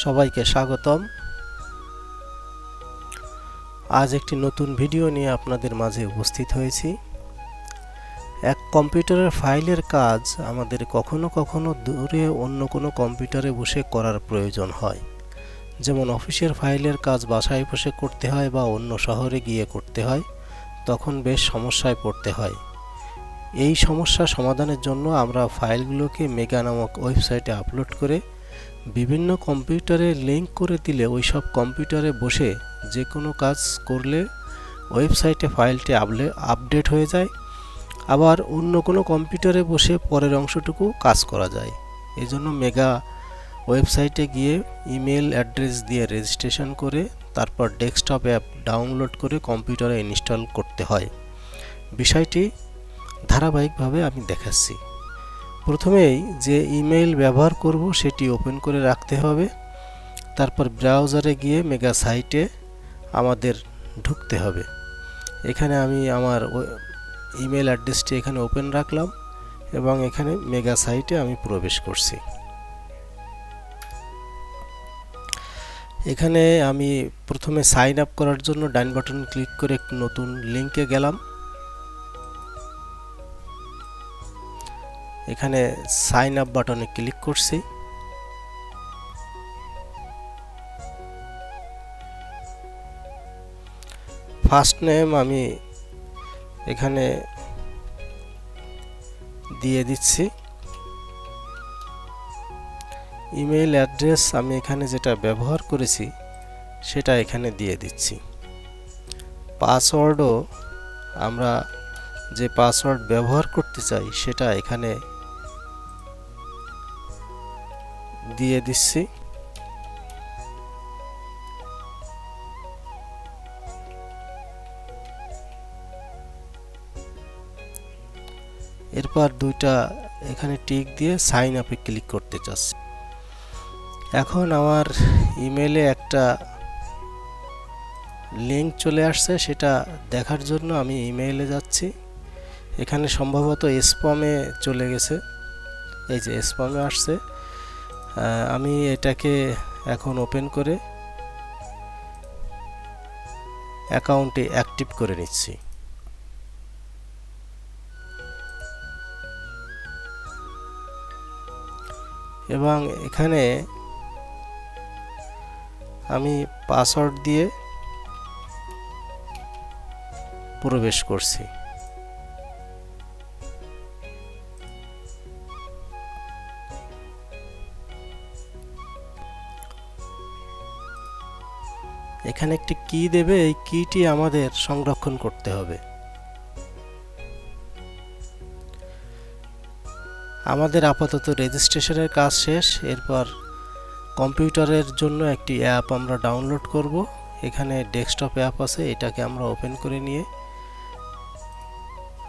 সবাইকে স্বাগতম। আজ একটি নতুন ভিডিও নিয়ে আপনাদের মাঝে উপস্থিত হয়েছি। এক কম্পিউটারের ফাইলের কাজ আমাদের কখনো কখনো দূরে অন্য কোনো কম্পিউটারে বসে করার প্রয়োজন হয়। যেমন অফিসের ফাইলের কাজ বাসায় বসে করতে হয় বা অন্য শহরে গিয়ে করতে হয়, তখন বেশ সমস্যায় পড়তে হয়। এই সমস্যা সমাধানের জন্য আমরা ফাইলগুলোকে মেগা নামক ওয়েবসাইটে আপলোড করে বিভিন্ন কম্পিউটারে লিংক করে দিলে ওই সব কম্পিউটারে বসে যে কোনো কাজ করলে ওয়েবসাইটে ফাইলটি আপডেট হয়ে যায়, আবার অন্য কোনো কম্পিউটারে বসে পরের অংশটুকু কাজ করা যায়। এই জন্য মেগা ওয়েবসাইটে গিয়ে ইমেল অ্যাড্রেস দিয়ে রেজিস্ট্রেশন করে তারপর ডেস্কটপ অ্যাপ ডাউনলোড করে কম্পিউটারে ইনস্টল করতে হয়। বিষয়টি ধারাবাহিকভাবে আমি দেখাচ্ছি। প্রথমেই যে ইমেইল ব্যবহার করব সেটি ওপেন করে রাখতে হবে। তারপর ব্রাউজারে গিয়ে মেগা সাইটে আমাদের ঢুকতে হবে। এখানে আমি আমার ইমেল অ্যাড্রেসটি এখানে ওপেন রাখলাম এবং এখানে মেগা সাইটে আমি প্রবেশ করছি। এখানে আমি প্রথমে সাইন আপ করার জন্য ডান বাটন ক্লিক করে একটি নতুন লিংকে গেলাম। এখানে সাইন আপ বাটনে ক্লিক করছি। ফার্স্ট নেম আমি এখানে দিয়ে দিচ্ছি। ইমেল অ্যাড্রেস আমি এখানে যেটা ব্যবহার করেছি সেটা এখানে দিয়ে দিচ্ছি। পাসওয়ার্ডও আমরা যে পাসওয়ার্ড ব্যবহার করতে চাই সেটা এখানে দিয়ে দিচ্ছি। এরপর দুইটা এখানে টিক দিয়ে সাইন আপে ক্লিক করতে চাচ্ছি। এখন আমার ইমেলে একটা লিংক চলে আসছে, সেটা দেখার জন্য আমি ইমেইলে যাচ্ছি। এখানে সম্ভবত স্প্যামে চলে গেছে, এই যে স্প্যামে আসছে। আমি এটাকে এখন ওপেন করে অ্যাকাউন্টে অ্যাক্টিভ করে নিচ্ছি। এবং এখানে আমি পাসওয়ার্ড দিয়ে প্রবেশ করছি। এখানে একটি কি দেবে, এই কিটি আমাদের সংরক্ষণ করতে হবে। আমাদের আপাতত রেজিস্ট্রেশনের কাজ শেষ। এরপর কম্পিউটারের জন্য একটি অ্যাপ আমরা ডাউনলোড করব। এখানে ডেস্কটপ অ্যাপ আছে, এটাকে আমরা ওপেন করে নিয়ে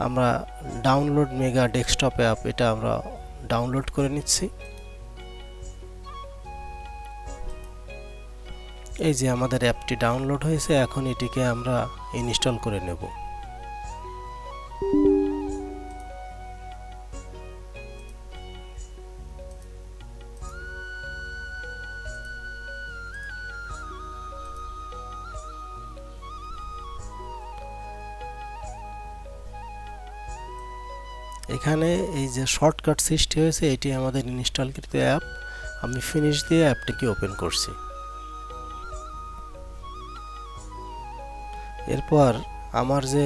আমরা ডাউনলোড মেগা ডেস্কটপ অ্যাপ এটা আমরা ডাউনলোড করে নিচ্ছি। এই যে আমাদের অ্যাপটি ডাউনলোড হয়েছে, এখন এটিকে আমরা ইনস্টল করে নেব। এখানে এই যে শর্টকাট সৃষ্টি হয়েছে, এটি আমাদের ইনস্টলকৃত অ্যাপ। আমি ফিনিশ দিয়ে অ্যাপটিকে ওপেন করছি। এরপর আমার যে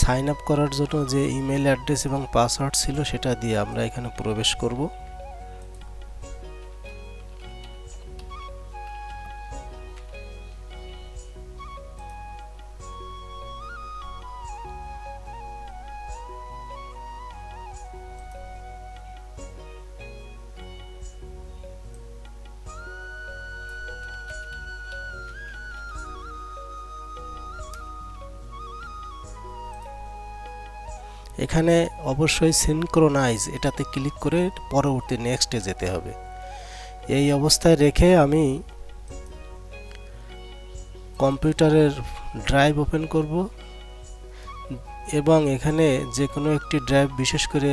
সাইন আপ করার জন্য যে ইমেল অ্যাড্রেস এবং পাসওয়ার্ড ছিল সেটা দিয়ে আমরা এখানে প্রবেশ করব। এখানে অবশ্যই সিনক্রোনাইজ এটাতে ক্লিক করে পরবর্তী নেক্সটে যেতে হবে। এই অবস্থায় রেখে আমি কম্পিউটারের ড্রাইভ ওপেন করব এবং এখানে যে কোনো একটি ড্রাইভ, বিশেষ করে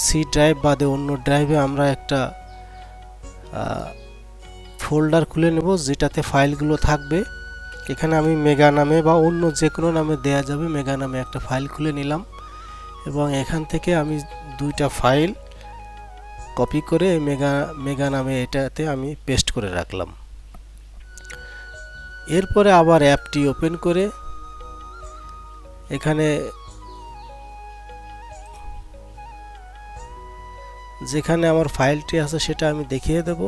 সি ড্রাইভ বাদে অন্য ড্রাইভে আমরা একটা ফোল্ডার খুলে নেব যেটাতে ফাইলগুলো থাকবে। এখানে আমি মেগা নামে বা অন্য যে কোনো নামে দেয়া যাবে, মেগা নামে একটা ফাইল খুলে নিলাম এবং এখান থেকে আমি দুইটা ফাইল কপি করে মেগা নামে এটাতে আমি পেস্ট করে রাখলাম। এরপরে আবার অ্যাপটি ওপেন করে এখানে যেখানে আমার ফাইলটি আছে সেটা আমি দেখিয়ে দেব,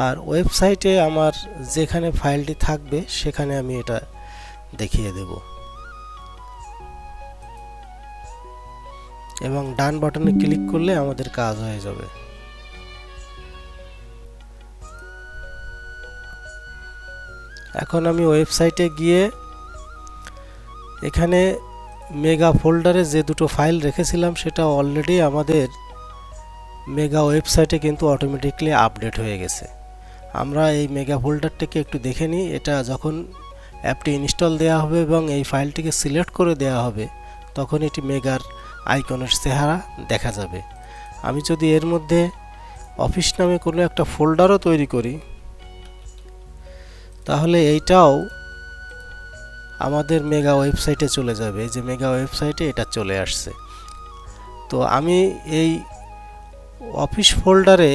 আর ওয়েবসাইটে আমার যেখানে ফাইলটি থাকবে সেখানে আমি এটা দেখিয়ে দেব এবং ডান বাটনে ক্লিক করলে আমাদের কাজ হয়ে যাবে। এখন আমি ওয়েবসাইটে গিয়ে এখানে মেগা ফোল্ডারে যে দুটো ফাইল রেখেছিলাম সেটা অলরেডি আমাদের মেগা ওয়েবসাইটে কিন্তু অটোমেটিকলি আপডেট হয়ে গেছে। আমরা এই মেগা ফোল্ডারটাকে একটু দেখে নিই। এটা যখন অ্যাপটি ইনস্টল দেওয়া হবে এবং এই ফাইলটিকে সিলেক্ট করে দেওয়া হবে তখন এটি মেগার আইকনের চেহারা দেখা যাবে। আমি যদি এর মধ্যে অফিস নামে কোনো একটা ফোল্ডারও তৈরি করি তাহলে এইটাও আমাদের মেগা ওয়েবসাইটে চলে যাবে। এই যে মেগা ওয়েবসাইটে এটা চলে আসছে। তো আমি এই অফিস ফোল্ডারে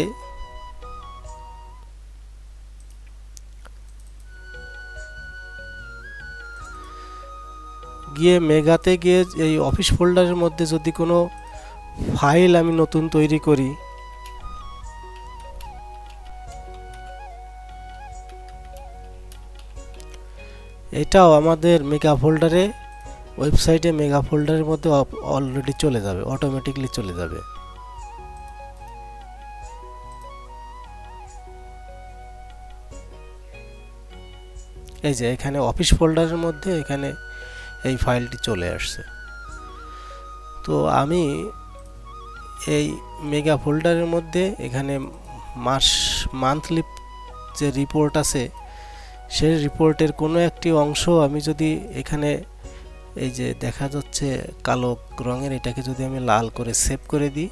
গিয়ে মেগাতে গিয়ে এই অফিস ফোল্ডারের মধ্যে যদি কোনো ফাইল আমি নতুন তৈরি করি, এটাও আমাদের মেগা ফোল্ডারে ওয়েবসাইটে মেগা ফোল্ডারের মধ্যে অলরেডি চলে যাবে, অটোমেটিকলি চলে যাবে। এই যে এখানে অফিস ফোল্ডারের মধ্যে এখানে এই ফাইলটি চলে আসছে। তো আমি এই মেগা ফোল্ডারের মধ্যে এখানে মান্থলি যে রিপোর্ট আছে সেই রিপোর্টের কোনো একটি অংশ আমি যদি এখানে এই যে দেখা যাচ্ছে কালো রঙের, এটাকে যদি আমি লাল করে সেভ করে দিই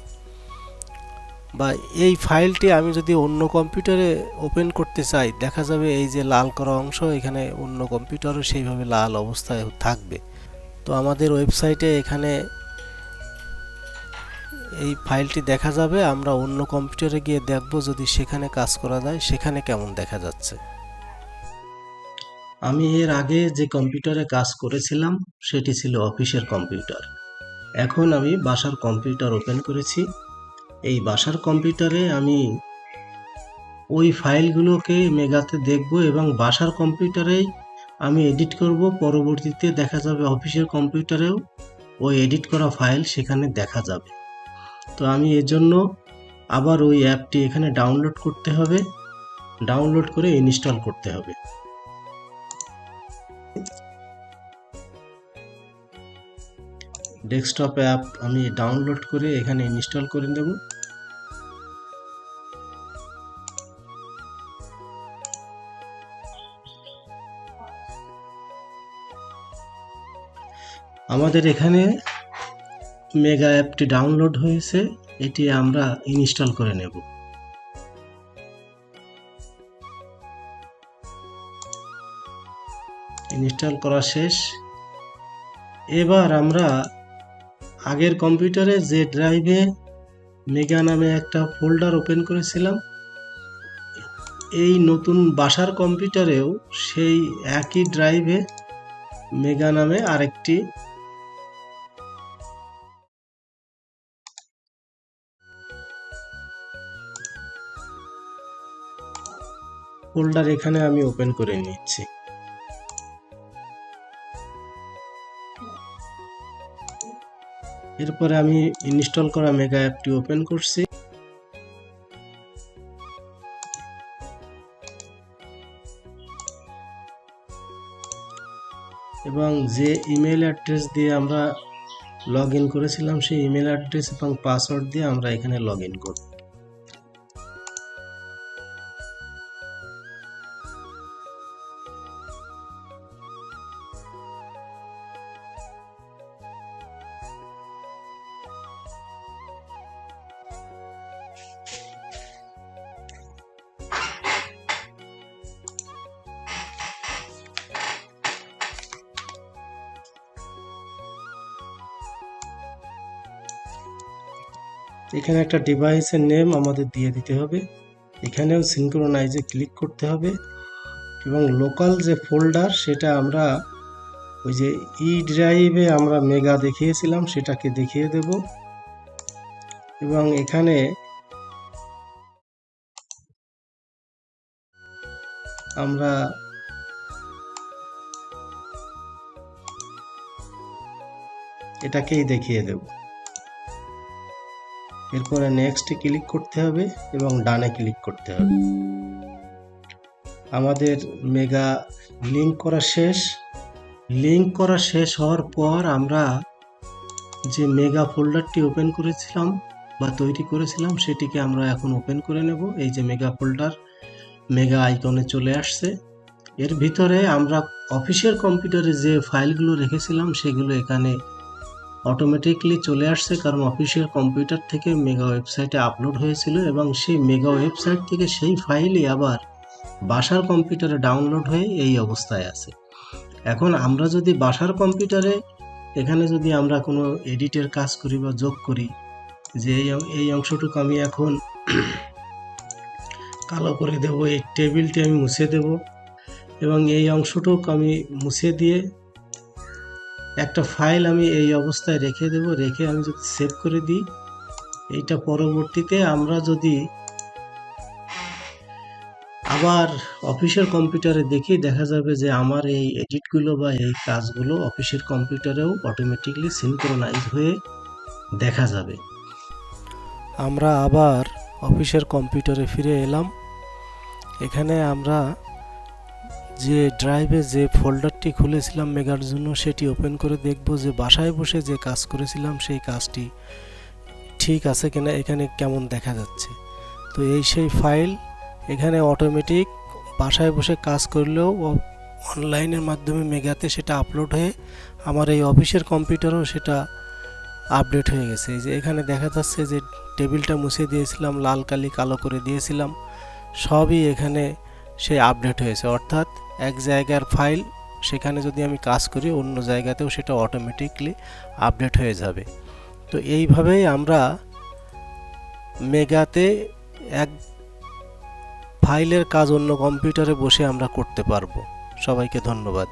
বা এই ফাইলটি আমি যদি অন্য কম্পিউটারে ওপেন করতে চাই, দেখা যাবে এই যে লাল করা অংশ এখানে অন্য কম্পিউটারও সেইভাবে লাল অবস্থায় থাকবে। তো আমাদের ওয়েবসাইটে এখানে এই ফাইলটি দেখা যাবে। আমরা অন্য কম্পিউটারে গিয়ে দেখব যদি সেখানে কাজ করা যায় সেখানে কেমন দেখা যাচ্ছে। আমি এর আগে যে কম্পিউটারে কাজ করেছিলাম সেটি ছিল অফিসের কম্পিউটার। এখন আমি বাসার কম্পিউটার ওপেন করেছি। এই বাসার কম্পিউটারে আমি ওই ফাইলগুলোকে মেগাতে দেখব এবং বাসার কম্পিউটারেই আমি এডিট করব। পরবর্তীতে দেখা যাবে অফিসের কম্পিউটারেও ওই এডিট করা ফাইল সেখানে দেখা যাবে। তো আমি এর জন্য আবার ওই অ্যাপটি এখানে ডাউনলোড করতে হবে, ডাউনলোড করে ইনস্টল করতে হবে। ডেস্কটপ অ্যাপ আমি ডাউনলোড করে এখানে ইনস্টল করে নেব। আমাদের এখানে মেগা অ্যাপটি ডাউনলোড হয়েছে, এটি আমরা ইনস্টল করে নেব। ইনস্টল করা শেষ। এবার আমরা আগের কম্পিউটারে যে ড্রাইভে মেগা নামে একটা ফোল্ডার ওপেন করেছিলাম, এই নতুন বাসার কম্পিউটারেও সেই একই ড্রাইভে মেগা নামে আরেকটি ফোল্ডার এখানে আমি ওপেন করে নিচ্ছি। এরপরে আমি ইনস্টল করা মেগা অ্যাপটি ওপেন করছি। এবং যে ইমেল অ্যাড্রেস দিয়ে আমরা লগ ইন করেছিলাম সেই ইমেল অ্যাড্রেস এবং পাসওয়ার্ড দিয়ে আমরা এখানে লগ ইন করব। এখানে একটা ডিভাইসের নেম আমাদের দিয়ে দিতে হবে। এখানেও সিনক্রোনাইজে ক্লিক করতে হবে এবং লোকাল যে ফোল্ডার সেটা আমরা ওই যে ই ড্রাইভে আমরা মেগা দেখিয়েছিলাম সেটাকে দেখিয়ে দেব এবং এখানে আমরা এটাকেই দেখিয়ে দেব। এরপরে নেক্সটে ক্লিক করতে হবে এবং ডানে ক্লিক করতে হবে। আমাদের মেগা লিঙ্ক করা শেষ হওয়ার পর আমরা যে মেগা ফোল্ডারটি ওপেন করেছিলাম বা তৈরি করেছিলাম সেটিকে আমরা এখন ওপেন করে নেব। এই যে মেগা ফোল্ডার মেগা আইকনে চলে আসছে। এর ভিতরে আমরা অফিসের কম্পিউটারে যে ফাইলগুলো রেখেছিলাম সেগুলো এখানে অটোমেটিকলি চলে আসছে, কারণ অফিসের কম্পিউটার থেকে মেগা ওয়েবসাইটে আপলোড হয়েছিল এবং সেই মেগা ওয়েবসাইট থেকে সেই ফাইলই আবার বাসার কম্পিউটারে ডাউনলোড হয়ে এই অবস্থায় আছে। এখন আমরা যদি বাসার কম্পিউটারে এখানে যদি আমরা কোনো এডিটের কাজ করি বা যোগ করি, যে এই অংশটুকু আমি এখন কালো করে দেব, এই টেবিলটি আমি মুছে দেব এবং এই অংশটুকু আমি মুছে দিয়ে একটা ফাইল আমি এই অবস্থায় রেখে দেব। রেখে আমি যদি সেভ করে দিই, এইটা পরবর্তীতে আমরা যদি আবার অফিসের কম্পিউটারে দেখি, দেখা যাবে যে আমার এই এডিটগুলো বা এই কাজগুলো অফিসের কম্পিউটারেও অটোমেটিকলি সিনক্রোনাইজ হয়ে দেখা যাবে। আমরা আবার অফিসের কম্পিউটারে ফিরে এলাম। এখানে আমরা যে ড্রাইভে যে ফোল্ডারটি খুলেছিলাম মেগার জন্য সেটি ওপেন করে দেখব যে বাসায় বসে যে কাজ করেছিলাম সেই কাজটি ঠিক আছে কিনা, এখানে কেমন দেখা যাচ্ছে। তো এই সেই ফাইল এখানে অটোমেটিক বাসায় বসে কাজ করলেও অনলাইনের মাধ্যমে মেগাতে সেটা আপলোড হয়ে আমার এই অফিসের কম্পিউটারেও সেটা আপডেট হয়ে গেছে। এই যে এখানে দেখা যাচ্ছে যে টেবিলটা মুছে দিয়েছিলাম, লাল কালি কালো করে দিয়েছিলাম, সবই এখানে সে আপডেট হয়েছে। অর্থাৎ এক জায়গার ফাইল সেখানে যদি আমি কাজ করি অন্য জায়গাতেও সেটা অটোমেটিকলি আপডেট হয়ে যাবে। তো এইভাবেই আমরা মেগাতে এক ফাইলের কাজ অন্য কম্পিউটারে বসে আমরা করতে পারবো। সবাইকে ধন্যবাদ।